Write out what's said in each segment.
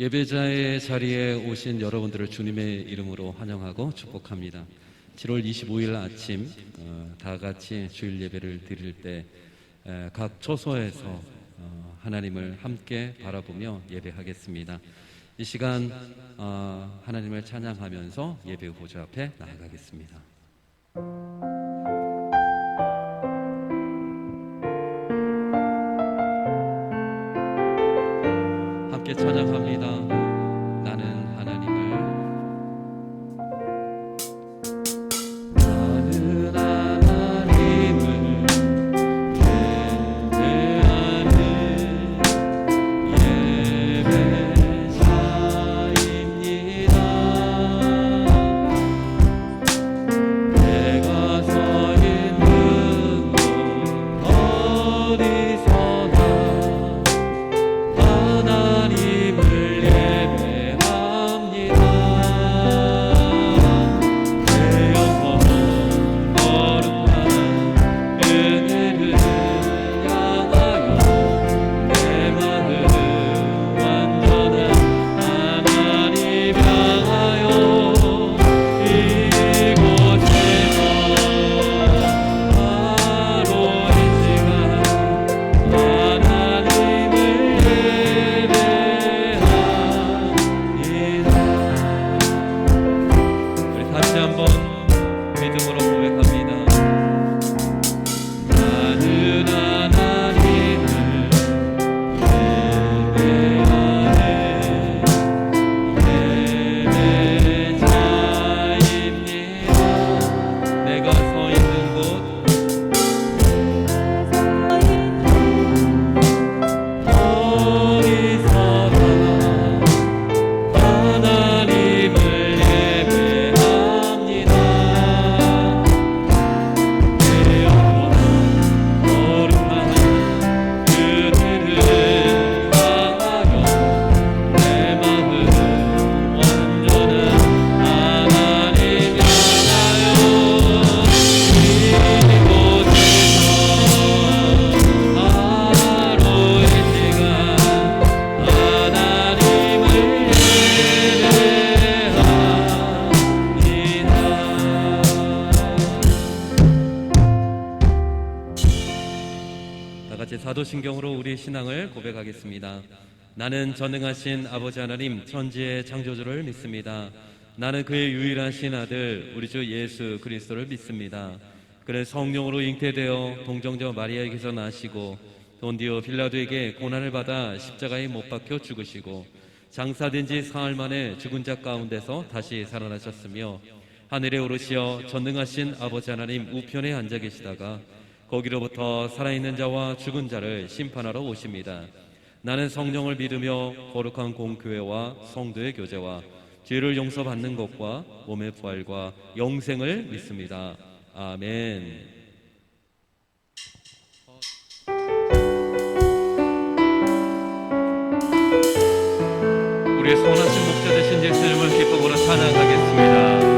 예배자의 자리에 오신 여러분들을 주님의 이름으로 환영하고 축복합니다. 7월 25일 아침 다 같이 주일 예배를 드릴 때 각 처소에서 하나님을 함께 바라보며 예배하겠습니다. 이 시간 하나님을 찬양하면서 예배 보좌 앞에 나아가겠습니다. 함께 찬양합니다. 나는 하나님을 사도신경으로 우리의 신앙을 고백하겠습니다. 나는 전능하신 아버지 하나님 천지의 창조주를 믿습니다. 나는 그의 유일하신 아들 우리 주 예수 그리스도를 믿습니다. 그는 성령으로 잉태되어 동정녀 마리아에게서 나시고 본디오 빌라도에게 고난을 받아 십자가에 못 박혀 죽으시고 장사된 지 사흘 만에 죽은 자 가운데서 다시 살아나셨으며 하늘에 오르시어 전능하신 아버지 하나님 우편에 앉아 계시다가 거기로부터 살아있는 자와 죽은 자를 심판하러 오십니다. 나는 성령을 믿으며 거룩한 공교회와 성도의 교제와 죄를 용서받는 것과 몸의 부활과 영생을 믿습니다. 아멘. 우리의 선하신 목자 되신 예수님을 기쁨으로 찬양하겠습니다.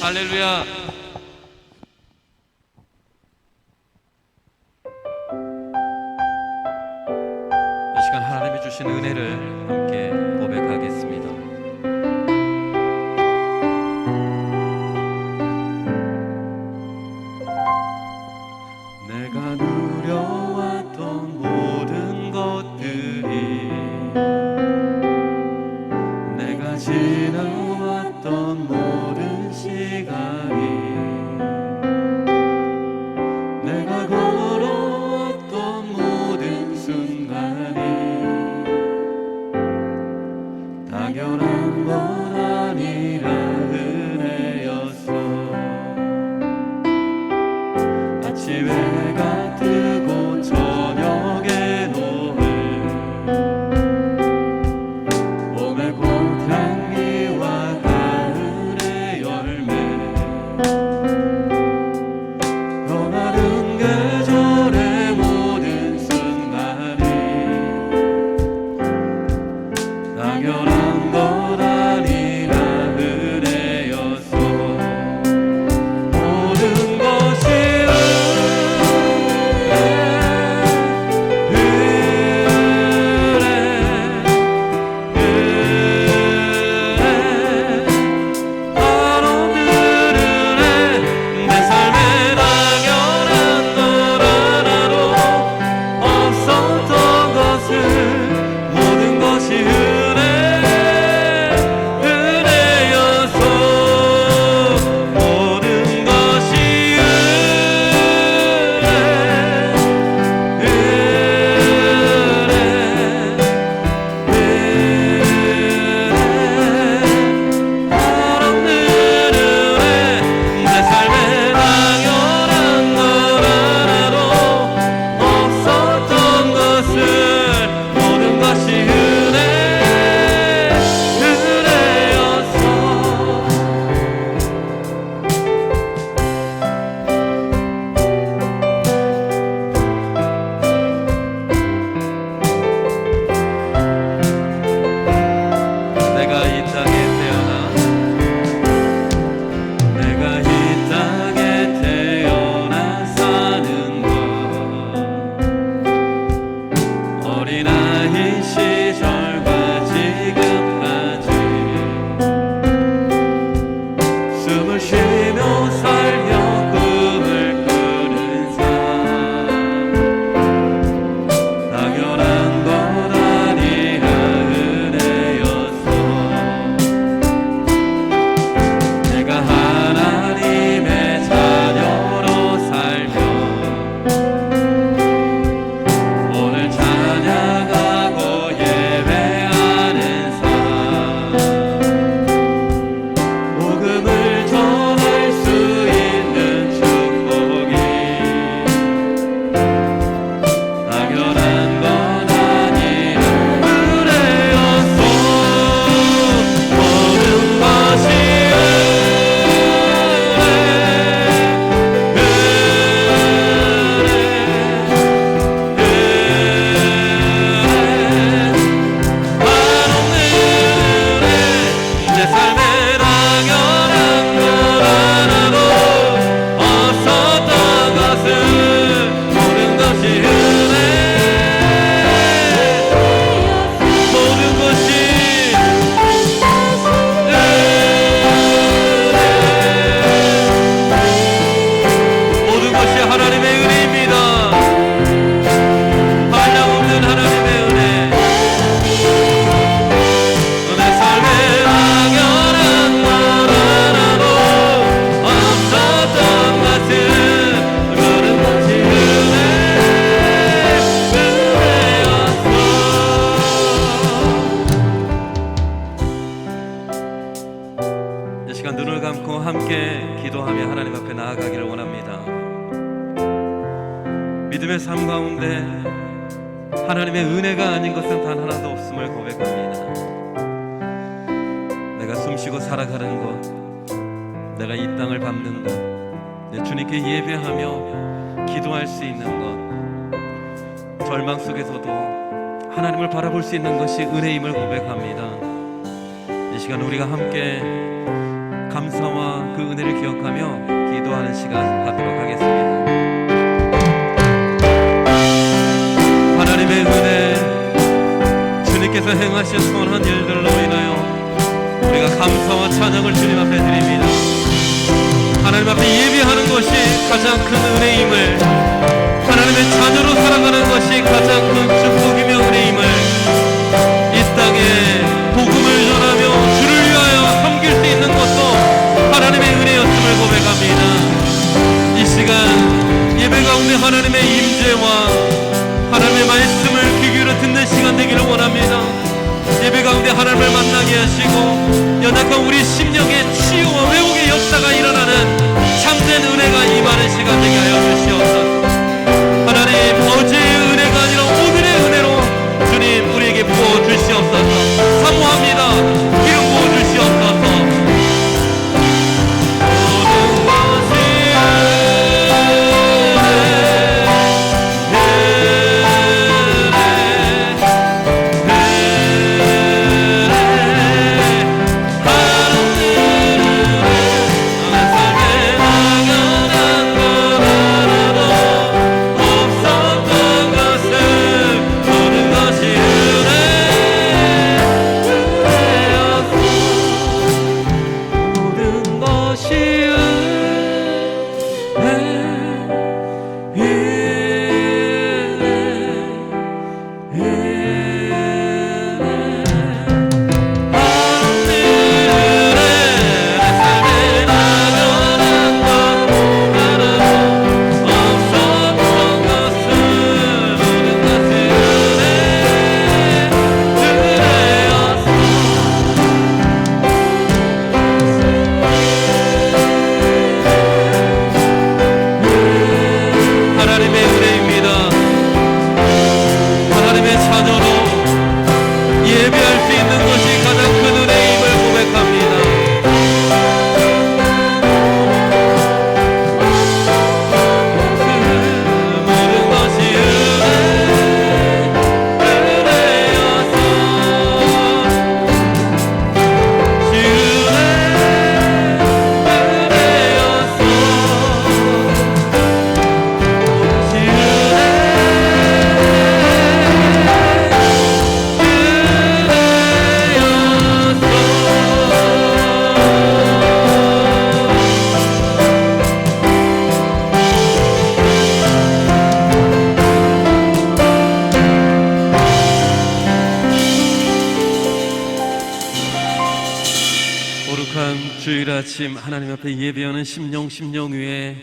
할렐루야. 이 시간 하나님이 주신 은혜를 함께 고백하겠습니다. 내가 누려왔던 모든 것들이, 내가 지나왔던 모든 시간이, 내가 걸어왔던 모든 순간이 당연한 건 아니라 은혜였어. 아침에 해가 뜨고 저녁에 노을, 봄의 꽃향기와 가을의 열매, 변하는 계절의 모든 순간이 당연한 건 아니라 은혜였어. 모든 것이 믿음의 삶 가운데 하나님의 은혜가 아닌 것은 단 하나도 없음을 고백합니다. 내가 숨쉬고 살아가는 것, 내가 이 땅을 밟는 것, 내 주님께 예배하며 기도할 수 있는 것, 절망 속에서도 하나님을 바라볼 수 있는 것이 은혜임을 고백합니다. 이 시간 우리가 함께 감사와 그 그 은혜를 기억하며 기도하는 시간 갖도록 하겠습니다. 하나님의 은혜, 주님께서 행하신 선한 일들로 인하여 우리가 감사와 찬양을 주님 앞에 드립니다. 하나님 앞에 예배하는 것이 가장 큰 은혜임을, 하나님의 자녀로 살아가는 것이 가장 큰 축복이며 은혜임을, 이 땅에 복음을 전하며 주를 위하여 섬길 수 있는 것도 하나님의 은혜였음을 고백합니다. 이 시간 예배 가운데 하나님의 임재와 하나님의 말씀을 귀 기울여 듣는 시간 되기를 원합니다. 예배 가운데 하나님을 만나게 하시고 연약한 우리 심령의 치유와 회복의 역사가 일어나는 참된 은혜가 임하는 시간 되게 하여 주시옵소서. 하나님, 어제의 은혜가 아니라 오늘의 은혜로 주님 우리에게 부어 주시옵소서. 사모합니다. 기름 부어 주시옵소서. 주일 아침 하나님 앞에 예배하는 심령 위에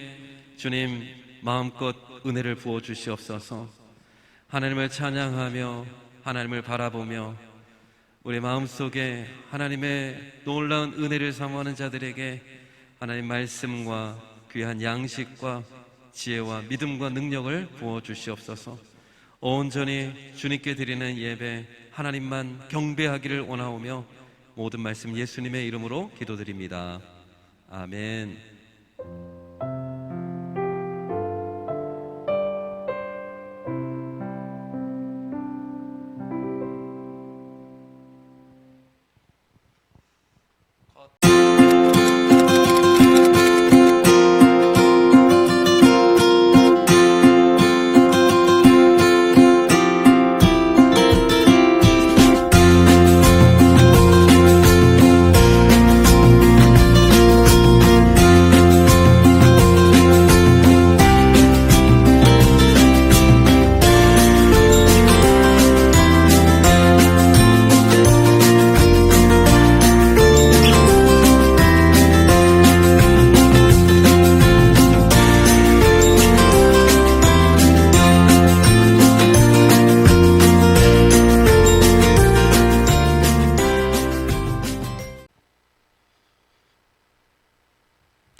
주님 마음껏 은혜를 부어 주시옵소서. 하나님을 찬양하며 하나님을 바라보며 우리 마음속에 하나님의 놀라운 은혜를 사모하는 자들에게 하나님 말씀과 귀한 양식과 지혜와 믿음과 능력을 부어 주시옵소서. 온전히 주님께 드리는 예배 하나님만 경배하기를 원하오며 모든 말씀 예수님의 이름으로 기도드립니다. 아멘.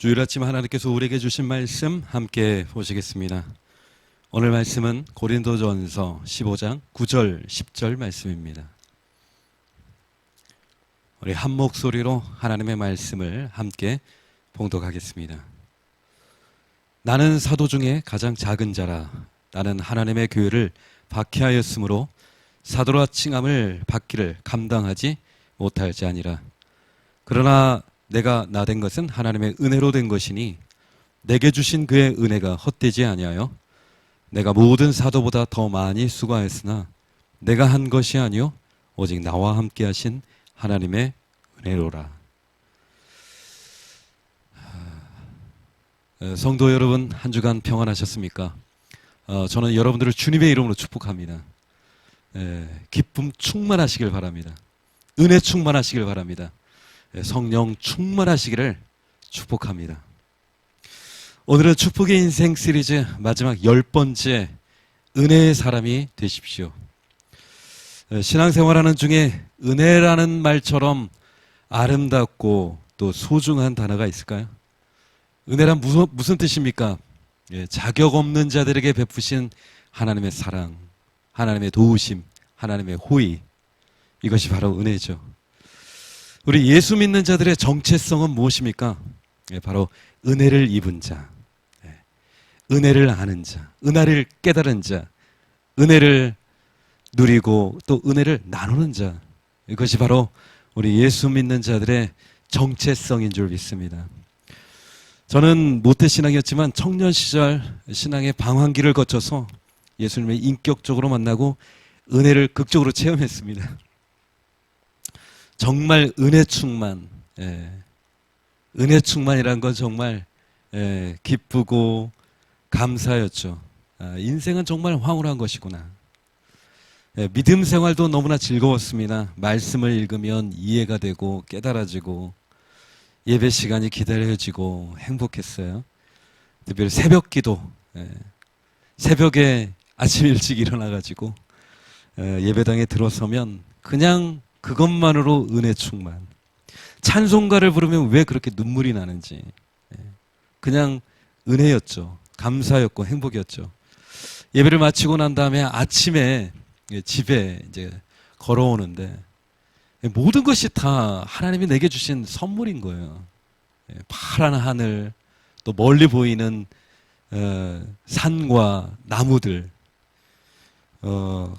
주일 아침 하나님께서 우리에게 주신 말씀 함께 보시겠습니다. 오늘 말씀은 고린도전서 15장 9절 10절 말씀입니다. 우리 한 목소리로 하나님의 말씀을 함께 봉독하겠습니다. 나는 사도 중에 가장 작은 자라. 나는 하나님의 교회를 박해하였으므로 사도라 칭함을 받기를 감당하지 못할 자니라. 그러나 내가 나 된 것은 하나님의 은혜로 된 것이니 내게 주신 그의 은혜가 헛되지 아니하여 내가 모든 사도보다 더 많이 수고하였으나 내가 한 것이 아니요 오직 나와 함께 하신 하나님의 은혜로라. 성도 여러분, 한 주간 평안하셨습니까? 저는 여러분들을 주님의 이름으로 축복합니다. 기쁨 충만하시길 바랍니다. 은혜 충만하시길 바랍니다. 성령 충만하시기를 축복합니다. 오늘은 축복의 인생 시리즈 마지막 10번째 은혜의 사람이 되십시오. 신앙생활하는 중에 은혜라는 말처럼 아름답고 또 소중한 단어가 있을까요? 은혜란 무슨 뜻입니까? 자격 없는 자들에게 베푸신 하나님의 사랑, 하나님의 도우심, 하나님의 호의, 이것이 바로 은혜죠. 우리 예수 믿는 자들의 정체성은 무엇입니까? 바로 은혜를 입은 자, 은혜를 아는 자, 은혜를 깨달은 자, 은혜를 누리고 또 은혜를 나누는 자, 이것이 바로 우리 예수 믿는 자들의 정체성인 줄 믿습니다. 저는 모태신앙이었지만 청년 시절 신앙의 방황기를 거쳐서 예수님을 인격적으로 만나고 은혜를 극적으로 체험했습니다. 정말 은혜 충만, 은혜 충만이란 건 정말 기쁘고 감사였죠. 인생은 정말 황홀한 것이구나. 믿음 생활도 너무나 즐거웠습니다. 말씀을 읽으면 이해가 되고 깨달아지고 예배 시간이 기다려지고 행복했어요. 특별히 새벽 기도, 새벽에 아침 일찍 일어나가지고 예배당에 들어서면 그냥 그것만으로 은혜 충만. 찬송가를 부르면 왜 그렇게 눈물이 나는지 그냥 은혜였죠. 감사였고 행복이었죠. 예배를 마치고 난 다음에 아침에 집에 이제 걸어오는데 모든 것이 다 하나님이 내게 주신 선물인 거예요. 파란 하늘, 또 멀리 보이는 산과 나무들,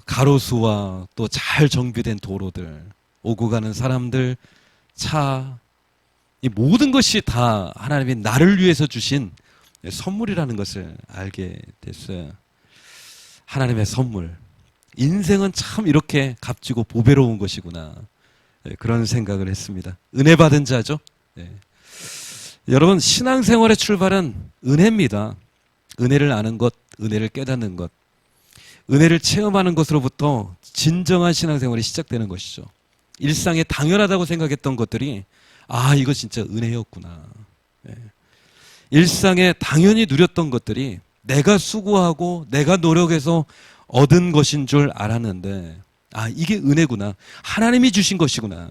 가로수와 또 잘 정비된 도로들, 오고 가는 사람들, 차, 이 모든 것이 다 하나님이 나를 위해서 주신 선물이라는 것을 알게 됐어요. 하나님의 선물. 인생은 참 이렇게 값지고 보배로운 것이구나. 그런 생각을 했습니다. 은혜 받은 자죠. 여러분, 신앙생활의 출발은 은혜입니다. 은혜를 아는 것, 은혜를 깨닫는 것, 은혜를 체험하는 것으로부터 진정한 신앙생활이 시작되는 것이죠. 일상에 당연하다고 생각했던 것들이 이거 진짜 은혜였구나. 일상에 당연히 누렸던 것들이 내가 수고하고 내가 노력해서 얻은 것인 줄 알았는데 이게 은혜구나. 하나님이 주신 것이구나.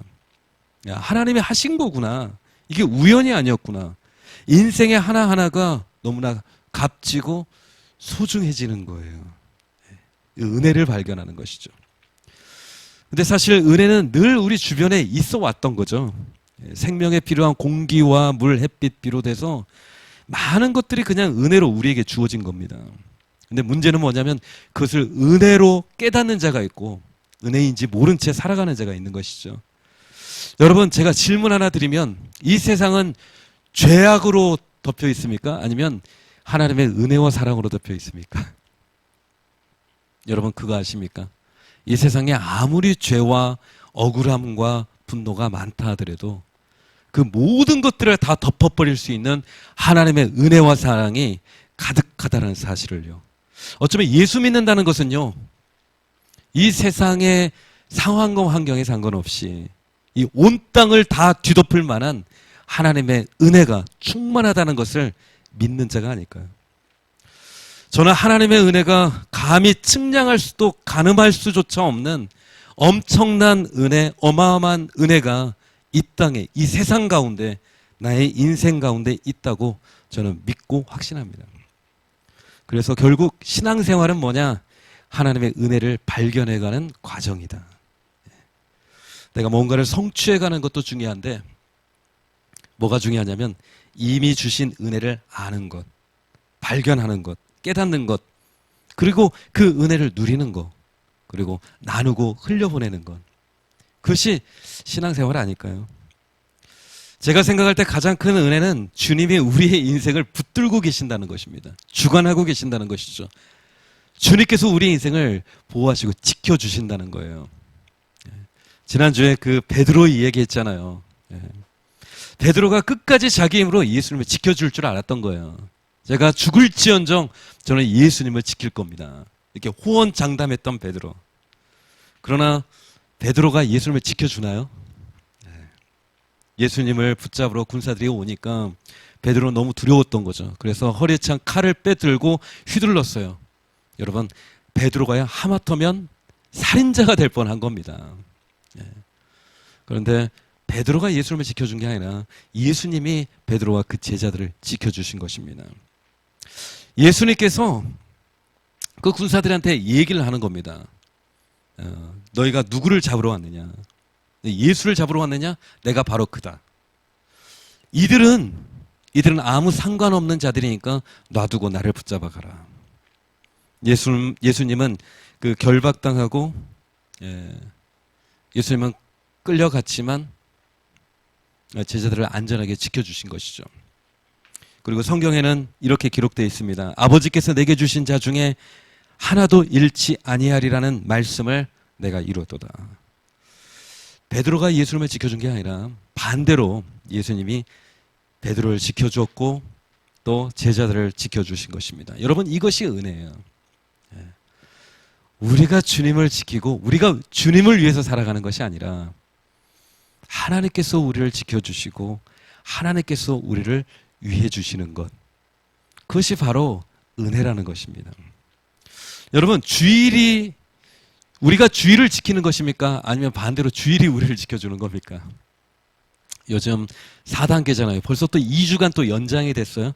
하나님이 하신 거구나. 이게 우연이 아니었구나. 인생의 하나하나가 너무나 값지고 소중해지는 거예요. 은혜를 발견하는 것이죠. 근데 사실 은혜는 늘 우리 주변에 있어 왔던 거죠. 생명에 필요한 공기와 물, 햇빛 비롯해서 많은 것들이 그냥 은혜로 우리에게 주어진 겁니다. 근데 문제는 뭐냐면 그것을 은혜로 깨닫는 자가 있고 은혜인지 모른 채 살아가는 자가 있는 것이죠. 여러분, 제가 질문 하나 드리면 이 세상은 죄악으로 덮여 있습니까? 아니면 하나님의 은혜와 사랑으로 덮여 있습니까? 여러분, 그거 아십니까? 이 세상에 아무리 죄와 억울함과 분노가 많다 하더라도 그 모든 것들을 다 덮어버릴 수 있는 하나님의 은혜와 사랑이 가득하다는 사실을요. 어쩌면 예수 믿는다는 것은요, 이 세상의 상황과 환경에 상관없이 이 온 땅을 다 뒤덮을 만한 하나님의 은혜가 충만하다는 것을 믿는 자가 아닐까요? 저는 하나님의 은혜가 감히 측량할 수도 가늠할 수조차 없는 엄청난 은혜, 어마어마한 은혜가 이 땅에, 이 세상 가운데, 나의 인생 가운데 있다고 저는 믿고 확신합니다. 그래서 결국 신앙생활은 뭐냐? 하나님의 은혜를 발견해가는 과정이다. 내가 뭔가를 성취해가는 것도 중요한데 뭐가 중요하냐면 이미 주신 은혜를 아는 것, 발견하는 것, 깨닫는 것, 그리고 그 은혜를 누리는 것, 그리고 나누고 흘려보내는 것, 그것이 신앙생활 아닐까요? 제가 생각할 때 가장 큰 은혜는 주님이 우리의 인생을 붙들고 계신다는 것입니다. 주관하고 계신다는 것이죠. 주님께서 우리 인생을 보호하시고 지켜주신다는 거예요. 지난주에 그 베드로 이야기했잖아요. 베드로가 끝까지 자기 힘으로 예수님을 지켜줄 줄 알았던 거예요. 제가 죽을지언정 저는 예수님을 지킬 겁니다. 이렇게 호언장담했던 베드로. 그러나 베드로가 예수님을 지켜주나요? 예수님을 붙잡으러 군사들이 오니까 베드로는 너무 두려웠던 거죠. 그래서 허리에 찬 칼을 빼들고 휘둘렀어요. 여러분, 베드로가 하마터면 살인자가 될 뻔한 겁니다. 그런데 베드로가 예수님을 지켜준 게 아니라 예수님이 베드로와 그 제자들을 지켜주신 것입니다. 예수님께서 그 군사들한테 얘기를 하는 겁니다. 너희가 누구를 잡으러 왔느냐? 예수를 잡으러 왔느냐? 내가 바로 그다. 이들은 아무 상관없는 자들이니까 놔두고 나를 붙잡아 가라. 예수님은 그 결박당하고 예수님은 끌려갔지만 제자들을 안전하게 지켜주신 것이죠. 그리고 성경에는 이렇게 기록되어 있습니다. 아버지께서 내게 주신 자 중에 하나도 잃지 아니하리라는 말씀을 내가 이루었도다. 베드로가 예수님을 지켜준 게 아니라 반대로 예수님이 베드로를 지켜주었고 또 제자들을 지켜주신 것입니다. 여러분, 이것이 은혜예요. 우리가 주님을 지키고 우리가 주님을 위해서 살아가는 것이 아니라 하나님께서 우리를 지켜주시고 하나님께서 우리를 위해 주시는 것, 그것이 바로 은혜라는 것입니다. 여러분, 우리가 주일을 지키는 것입니까? 아니면 반대로 주일이 우리를 지켜주는 겁니까? 요즘 4단계잖아요. 벌써 또 2주간 또 연장이 됐어요.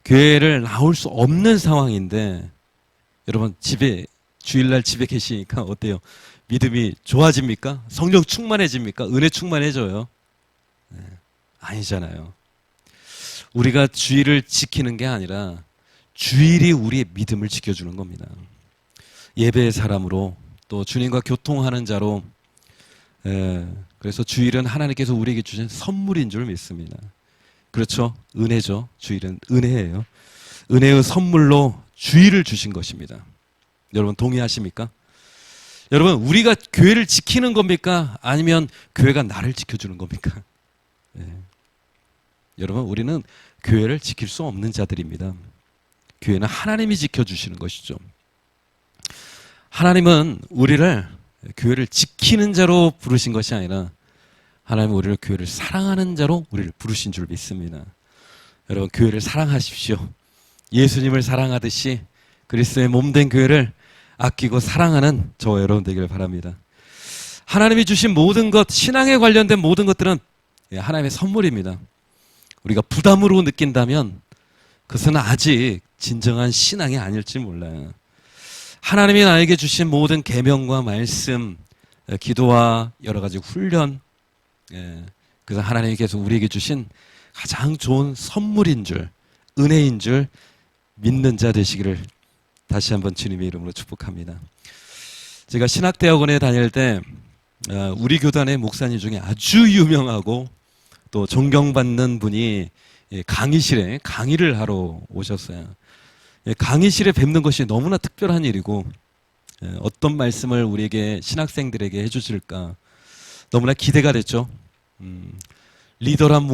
교회를 나올 수 없는 상황인데 여러분, 주일날 집에 계시니까 어때요? 믿음이 좋아집니까? 성령 충만해집니까? 은혜 충만해져요? 아니잖아요. 우리가 주일을 지키는 게 아니라 주일이 우리의 믿음을 지켜주는 겁니다. 예배의 사람으로 또 주님과 교통하는 자로, 그래서 주일은 하나님께서 우리에게 주신 선물인 줄 믿습니다. 그렇죠? 은혜죠. 주일은 은혜예요. 은혜의 선물로 주일을 주신 것입니다. 여러분, 동의하십니까? 여러분, 우리가 교회를 지키는 겁니까? 아니면 교회가 나를 지켜주는 겁니까? 여러분, 우리는 교회를 지킬 수 없는 자들입니다. 교회는 하나님이 지켜주시는 것이죠. 하나님은 우리를 교회를 지키는 자로 부르신 것이 아니라 하나님은 우리를 교회를 사랑하는 자로 우리를 부르신 줄 믿습니다. 여러분, 교회를 사랑하십시오. 예수님을 사랑하듯이 그리스도의 몸된 교회를 아끼고 사랑하는 저와 여러분 되기를 바랍니다. 하나님이 주신 모든 것, 신앙에 관련된 모든 것들은 하나님의 선물입니다. 우리가 부담으로 느낀다면 그것은 아직 진정한 신앙이 아닐지 몰라요. 하나님이 나에게 주신 모든 계명과 말씀, 기도와 여러 가지 훈련, 그래서 하나님께서 우리에게 주신 가장 좋은 선물인 줄, 은혜인 줄 믿는 자 되시기를 다시 한번 주님의 이름으로 축복합니다. 제가 신학대학원에 다닐 때 우리 교단의 목사님 중에 아주 유명하고 또 존경받는 분이 강의실에 강의를 하러 오셨어요. 강의실에 뵙는 것이 너무나 특별한 일이고 어떤 말씀을 우리에게 신학생들에게 해주실까 너무나 기대가 됐죠. 리더란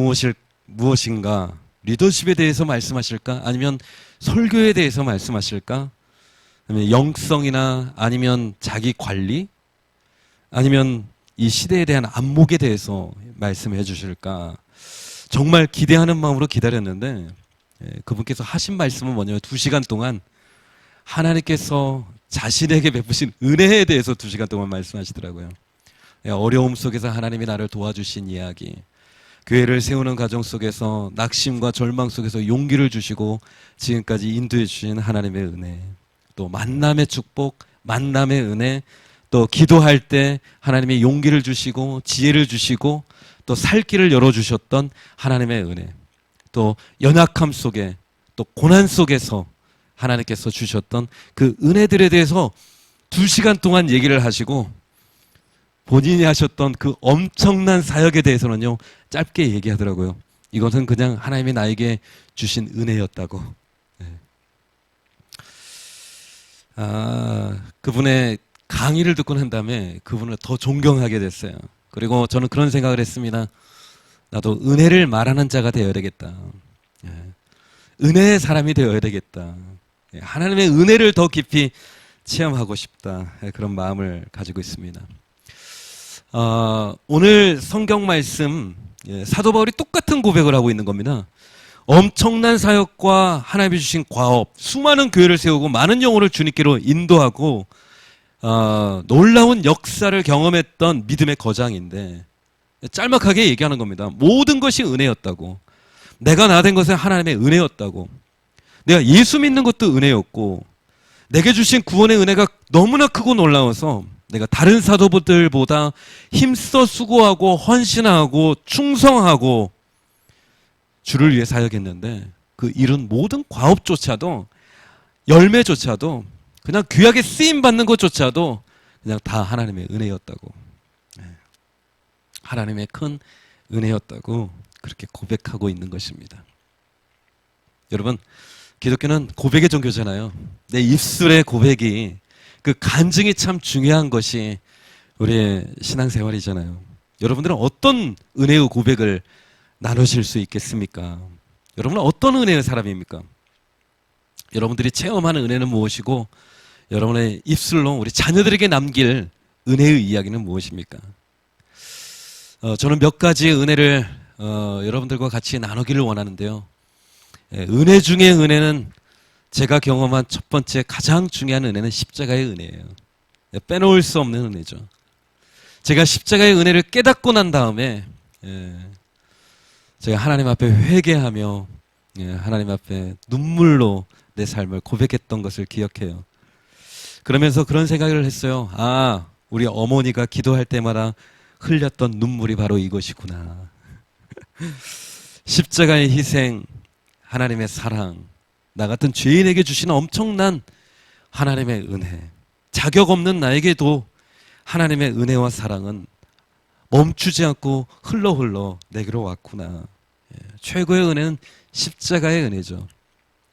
무엇인가, 리더십에 대해서 말씀하실까, 아니면 설교에 대해서 말씀하실까, 아니면 영성이나 아니면 자기 관리, 아니면 이 시대에 대한 안목에 대해서 말씀해 주실까. 정말 기대하는 마음으로 기다렸는데 그분께서 하신 말씀은 뭐냐면 2시간 동안 하나님께서 자신에게 베푸신 은혜에 대해서 2시간 동안 말씀하시더라고요. 어려움 속에서 하나님이 나를 도와주신 이야기, 교회를 세우는 과정 속에서 낙심과 절망 속에서 용기를 주시고 지금까지 인도해 주신 하나님의 은혜, 또 만남의 축복, 만남의 은혜, 또 기도할 때 하나님의 용기를 주시고 지혜를 주시고 또 살 길을 열어주셨던 하나님의 은혜, 또 연약함 속에 또 고난 속에서 하나님께서 주셨던 그 은혜들에 대해서 2시간 동안 얘기를 하시고 본인이 하셨던 그 엄청난 사역에 대해서는요, 짧게 얘기하더라고요. 이것은 그냥 하나님이 나에게 주신 은혜였다고. 네. 그분의 강의를 듣고 난 다음에 그분을 더 존경하게 됐어요. 그리고 저는 그런 생각을 했습니다. 나도 은혜를 말하는 자가 되어야 되겠다. 예. 은혜의 사람이 되어야 되겠다. 예. 하나님의 은혜를 더 깊이 체험하고 싶다. 예. 그런 마음을 가지고 있습니다. 오늘 성경 말씀, 예. 사도 바울이 똑같은 고백을 하고 있는 겁니다. 엄청난 사역과 하나님이 주신 과업, 수많은 교회를 세우고 많은 영혼을 주님께로 인도하고 놀라운 역사를 경험했던 믿음의 거장인데 짤막하게 얘기하는 겁니다. 모든 것이 은혜였다고. 내가 나 된 것은 하나님의 은혜였다고. 내가 예수 믿는 것도 은혜였고 내게 주신 구원의 은혜가 너무나 크고 놀라워서 내가 다른 사도들보다 힘써 수고하고 헌신하고 충성하고 주를 위해 사역했는데 그 이룬 모든 과업조차도 열매조차도 그냥 귀하게 쓰임 받는 것조차도 그냥 다 하나님의 은혜였다고. 하나님의 큰 은혜였다고 그렇게 고백하고 있는 것입니다. 여러분, 기독교는 고백의 종교잖아요. 내 입술의 고백이 그 간증이 참 중요한 것이 우리의 신앙생활이잖아요. 여러분들은 어떤 은혜의 고백을 나누실 수 있겠습니까? 여러분은 어떤 은혜의 사람입니까? 여러분들이 체험하는 은혜는 무엇이고 여러분의 입술로 우리 자녀들에게 남길 은혜의 이야기는 무엇입니까? 저는 몇 가지의 은혜를 여러분들과 같이 나누기를 원하는데요. 은혜 중에 은혜는 제가 경험한 첫 번째 가장 중요한 은혜는 십자가의 은혜예요. 빼놓을 수 없는 은혜죠. 제가 십자가의 은혜를 깨닫고 난 다음에 제가 하나님 앞에 회개하며 하나님 앞에 눈물로 내 삶을 고백했던 것을 기억해요. 그러면서 그런 생각을 했어요. 우리 어머니가 기도할 때마다 흘렸던 눈물이 바로 이것이구나. 십자가의 희생, 하나님의 사랑, 나 같은 죄인에게 주시는 엄청난 하나님의 은혜, 자격 없는 나에게도 하나님의 은혜와 사랑은 멈추지 않고 흘러 내게로 왔구나. 최고의 은혜는 십자가의 은혜죠.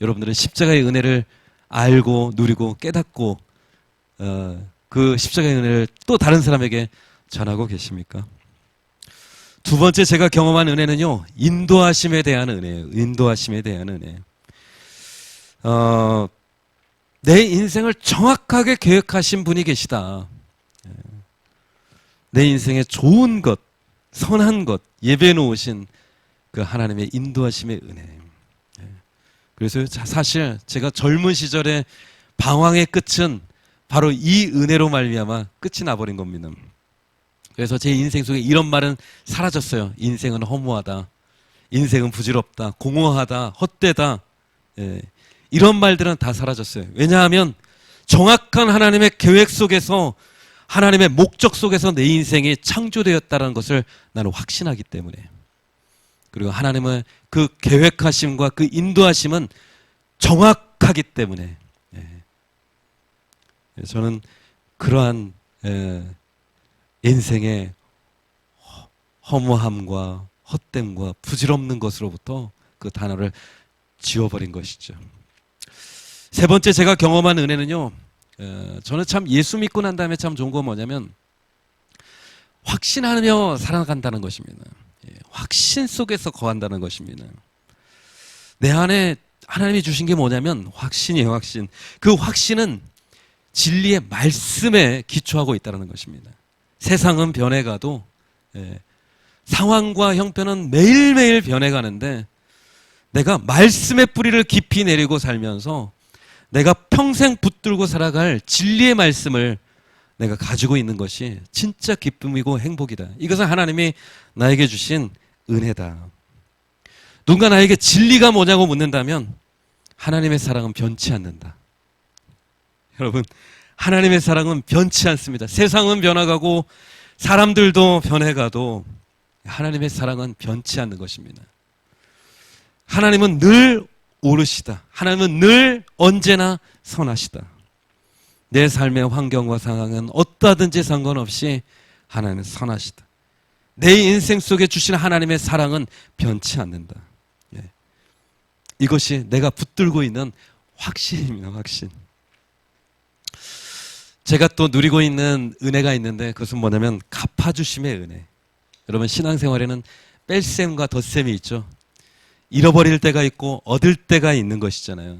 여러분들은 십자가의 은혜를 알고 누리고 깨닫고 그 십자가의 은혜를 또 다른 사람에게 전하고 계십니까? 두 번째 제가 경험한 은혜는요, 인도하심에 대한 은혜예요. 인도하심에 대한 은혜. 내 인생을 정확하게 계획하신 분이 계시다. 내 인생에 좋은 것, 선한 것 예배해 놓으신 그 하나님의 인도하심의 은혜. 그래서 사실 제가 젊은 시절에 방황의 끝은 바로 이 은혜로 말미암아 끝이 나버린 겁니다. 그래서 제 인생 속에 이런 말은 사라졌어요. 인생은 허무하다, 인생은 부질없다, 공허하다, 헛되다, 이런 말들은 다 사라졌어요. 왜냐하면 정확한 하나님의 계획 속에서, 하나님의 목적 속에서 내 인생이 창조되었다는 것을 나는 확신하기 때문에, 그리고 하나님의 그 계획하심과 그 인도하심은 정확하기 때문에 저는 그러한 인생의 허무함과 헛됨과 부질없는 것으로부터 그 단어를 지워버린 것이죠. 세 번째 제가 경험한 은혜는요, 저는 참 예수 믿고 난 다음에 참 좋은 건 뭐냐면 확신하며 살아간다는 것입니다. 확신 속에서 거한다는 것입니다. 내 안에 하나님이 주신 게 뭐냐면 확신이에요. 확신. 그 확신은 진리의 말씀에 기초하고 있다는 것입니다. 세상은 변해가도 상황과 형편은 매일매일 변해가는데 내가 말씀의 뿌리를 깊이 내리고 살면서 내가 평생 붙들고 살아갈 진리의 말씀을 내가 가지고 있는 것이 진짜 기쁨이고 행복이다. 이것은 하나님이 나에게 주신 은혜다. 누군가 나에게 진리가 뭐냐고 묻는다면 하나님의 사랑은 변치 않는다. 여러분, 하나님의 사랑은 변치 않습니다. 세상은 변화가고 사람들도 변해가도 하나님의 사랑은 변치 않는 것입니다. 하나님은 늘 옳으시다. 하나님은 늘 언제나 선하시다. 내 삶의 환경과 상황은 어떠하든지 상관없이 하나님은 선하시다. 내 인생 속에 주신 하나님의 사랑은 변치 않는다. 예. 이것이 내가 붙들고 있는 확신입니다. 확신. 제가 또 누리고 있는 은혜가 있는데 그것은 뭐냐면 갚아주심의 은혜. 여러분 신앙생활에는 뺄셈과 덧셈이 있죠. 잃어버릴 때가 있고 얻을 때가 있는 것이잖아요.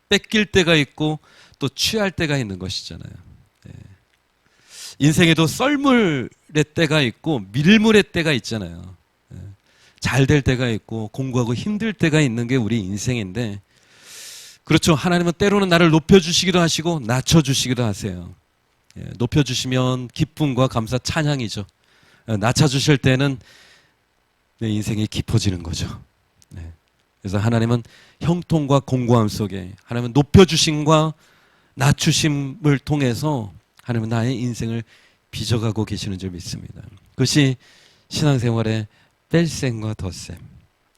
뺏길 때가 있고 또 취할 때가 있는 것이잖아요. 예. 인생에도 썰물의 때가 있고 밀물의 때가 있잖아요. 예. 잘 될 때가 있고 공부하고 힘들 때가 있는 게 우리 인생인데, 그렇죠. 하나님은 때로는 나를 높여주시기도 하시고 낮춰주시기도 하세요. 예. 높여주시면 기쁨과 감사 찬양이죠. 낮춰주실 때는 내 인생이 깊어지는 거죠. 네. 그래서 하나님은 형통과 공고함 속에, 하나님은 높여주심과 낮추심을 통해서 하나님은 나의 인생을 빚어가고 계시는 줄 믿습니다. 그것이 신앙생활의 뺄셈과 덧셈.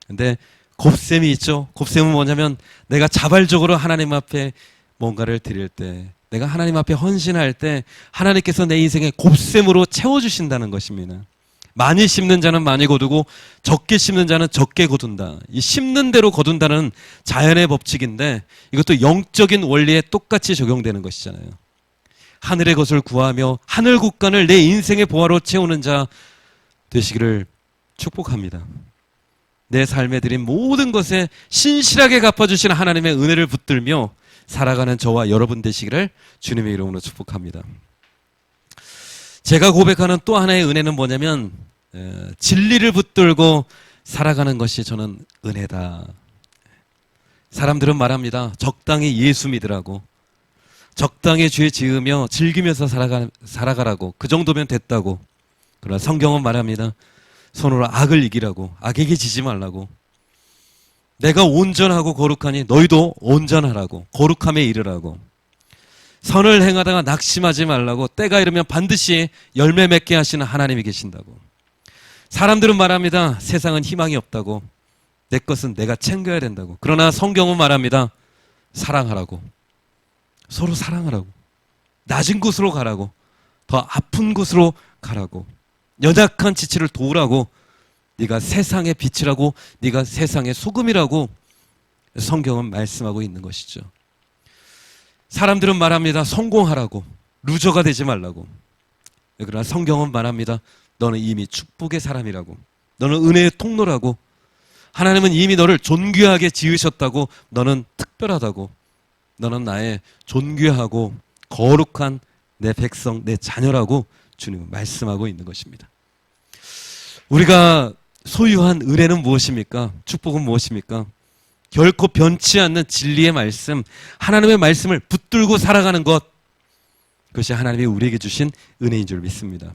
근데 곱셈이 있죠. 곱셈은 뭐냐면 내가 자발적으로 하나님 앞에 뭔가를 드릴 때, 내가 하나님 앞에 헌신할 때 하나님께서 내 인생에 곱셈으로 채워주신다는 것입니다. 많이 심는 자는 많이 거두고 적게 심는 자는 적게 거둔다. 이 심는 대로 거둔다는 자연의 법칙인데 이것도 영적인 원리에 똑같이 적용되는 것이잖아요. 하늘의 것을 구하며 하늘 국간을 내 인생의 보화로 채우는 자 되시기를 축복합니다. 내 삶에 드린 모든 것에 신실하게 갚아주신 하나님의 은혜를 붙들며 살아가는 저와 여러분 되시기를 주님의 이름으로 축복합니다. 제가 고백하는 또 하나의 은혜는 뭐냐면 진리를 붙들고 살아가는 것이 저는 은혜다. 사람들은 말합니다. 적당히 예수 믿으라고, 적당히 죄 지으며 즐기면서 살아가라고, 그 정도면 됐다고. 그러나 성경은 말합니다. 손으로 악을 이기라고, 악에게 지지 말라고. 내가 온전하고 거룩하니 너희도 온전하라고, 거룩함에 이르라고. 선을 행하다가 낙심하지 말라고, 때가 이르면 반드시 열매 맺게 하시는 하나님이 계신다고. 사람들은 말합니다. 세상은 희망이 없다고, 내 것은 내가 챙겨야 된다고. 그러나 성경은 말합니다. 사랑하라고, 서로 사랑하라고, 낮은 곳으로 가라고, 더 아픈 곳으로 가라고, 연약한 지체를 도우라고, 네가 세상의 빛이라고, 네가 세상의 소금이라고 성경은 말씀하고 있는 것이죠. 사람들은 말합니다. 성공하라고, 루저가 되지 말라고. 그러나 성경은 말합니다. 너는 이미 축복의 사람이라고, 너는 은혜의 통로라고, 하나님은 이미 너를 존귀하게 지으셨다고, 너는 특별하다고, 너는 나의 존귀하고 거룩한 내 백성, 내 자녀라고 주님은 말씀하고 있는 것입니다. 우리가 소유한 은혜는 무엇입니까? 축복은 무엇입니까? 결코 변치 않는 진리의 말씀, 하나님의 말씀을 붙들고 살아가는 것, 그것이 하나님이 우리에게 주신 은혜인 줄 믿습니다.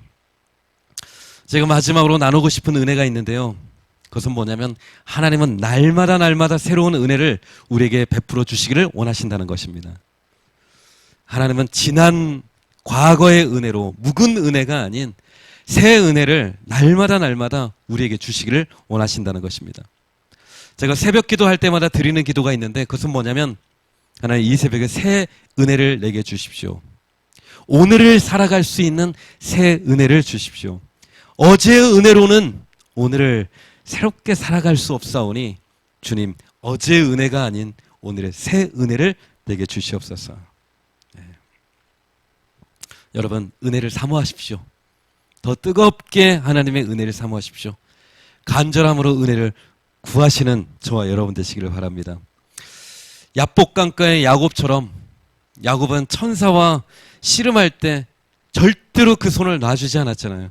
제가 마지막으로 나누고 싶은 은혜가 있는데요, 그것은 뭐냐면 하나님은 날마다 새로운 은혜를 우리에게 베풀어 주시기를 원하신다는 것입니다. 하나님은 지난 과거의 은혜로, 묵은 은혜가 아닌 새 은혜를 날마다 우리에게 주시기를 원하신다는 것입니다. 제가 새벽 기도할 때마다 드리는 기도가 있는데 그것은 뭐냐면, 하나님 이 새벽에 새 은혜를 내게 주십시오. 오늘을 살아갈 수 있는 새 은혜를 주십시오. 어제의 은혜로는 오늘을 새롭게 살아갈 수 없사오니 주님, 어제의 은혜가 아닌 오늘의 새 은혜를 내게 주시옵소서. 네. 여러분, 은혜를 사모하십시오. 더 뜨겁게 하나님의 은혜를 사모하십시오. 간절함으로 은혜를 구하시는 저와 여러분 되시기를 바랍니다. 야복강가의 야곱처럼, 야곱은 천사와 씨름할 때 절대로 그 손을 놔주지 않았잖아요.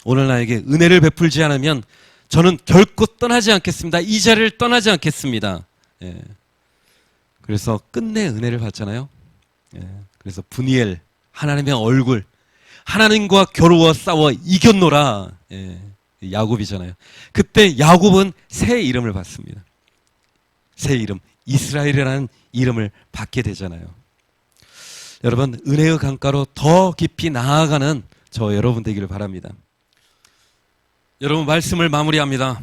오늘 나에게 은혜를 베풀지 않으면 저는 결코 떠나지 않겠습니다. 이 자리를 떠나지 않겠습니다. 예. 그래서 끝내 은혜를 받잖아요. 예. 그래서 분이엘, 하나님의 얼굴, 하나님과 겨루어 싸워 이겼노라. 예. 야곱이잖아요. 그때 야곱은 새 이름을 받습니다. 새 이름, 이스라엘이라는 이름을 받게 되잖아요. 여러분, 은혜의 강가로 더 깊이 나아가는 저 여러분 되기를 바랍니다. 여러분, 말씀을 마무리합니다.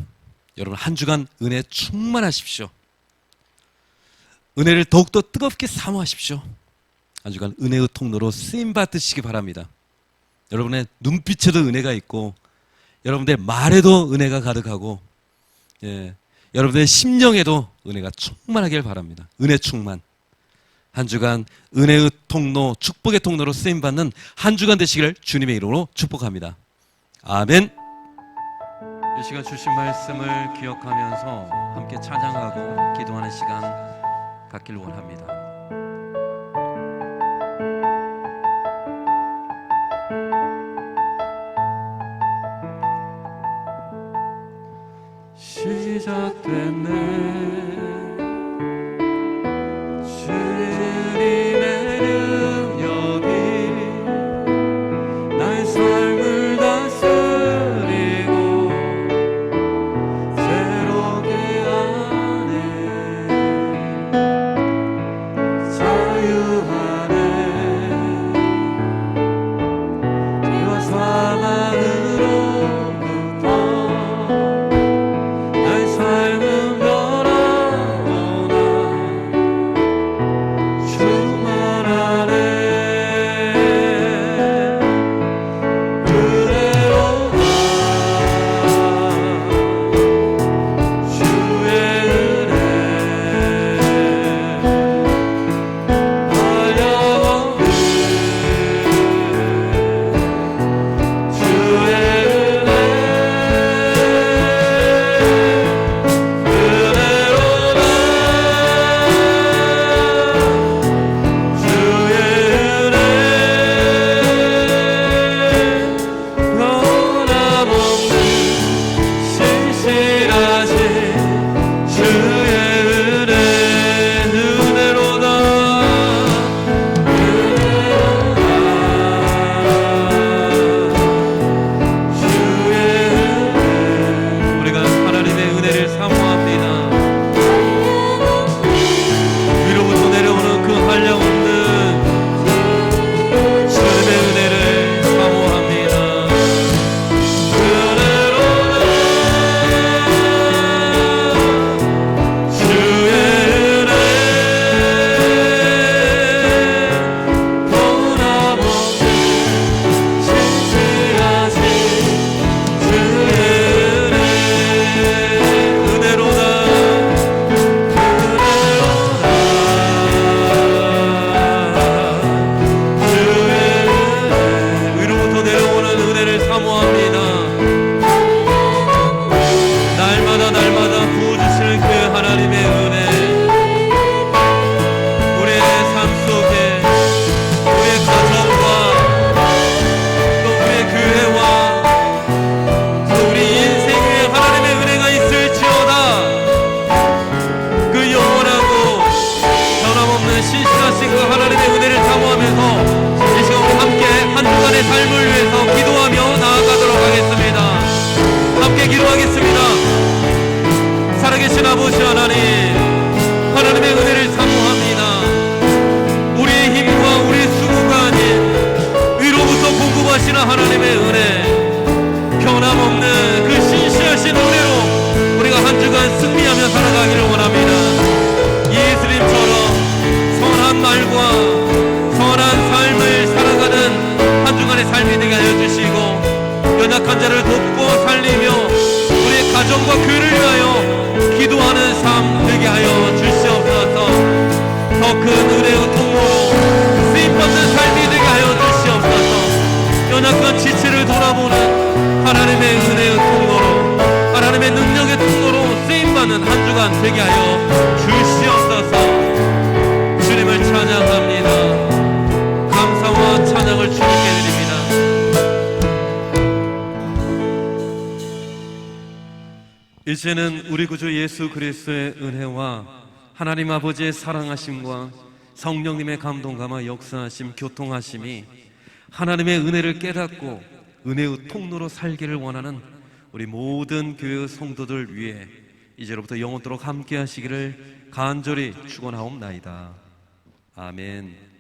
여러분, 한 주간 은혜 충만하십시오. 은혜를 더욱더 뜨겁게 사모하십시오. 한 주간 은혜의 통로로 쓰임 받으시기 바랍니다. 여러분의 눈빛에도 은혜가 있고 여러분의 말에도 은혜가 가득하고 여러분의 심령에도 은혜가 충만하길 바랍니다. 은혜 충만. 한 주간 은혜의 통로, 축복의 통로로 쓰임받는 한 주간 되시기를 주님의 이름으로 축복합니다. 아멘. 이 시간 주신 말씀을 기억하면서 함께 찬양하고 기도하는 시간 갖길 원합니다. 시작됐네 주님의 능력이 나의 삶을 다스리고 새롭게 하네 자유하네 죄와 사망으로부터 삶은 변화구나 충만하네 은혜로다 주의 은혜 한량없는 주의 아버지 하나님, 하나님의 은혜를 사모합니다. 우리의 힘과 우리의 수고가 아닌 위로부터 공급하시는 하나님의 은혜, 변함없는 그 신실하신 은혜로 우리가 한 주간 승리하며 살아가기를 원합니다. 예수님처럼 선한 말과 선한 삶을 살아가는 한 주간의 삶이 되게 하여 주시고, 연약한 자를 돕고 살리며 우리의 가정과 교회를 위하여 기도하는 삶 되게 하여 주시옵소서. 더 큰 은혜의 통로로 쓰임받는 삶이 되게 하여 주시옵소서. 연약한 지체를 돌아보는 하나님의 은혜의 통로로, 하나님의 능력의 통로로 쓰임받는 한 주간 되게 하여 주시옵소서. 주님을 찬양합니다. 감사와 찬양을 주님께 드립니다. 이제는 우리 구주 예수 그리스도의 은혜와 하나님 아버지의 사랑하심과 성령님의 감동감화 역사하심, 교통하심이 하나님의 은혜를 깨닫고 은혜의 통로로 살기를 원하는 우리 모든 교회의 성도들 위해 이제로부터 영원토록 함께 하시기를 간절히 축원하옵나이다. 아멘.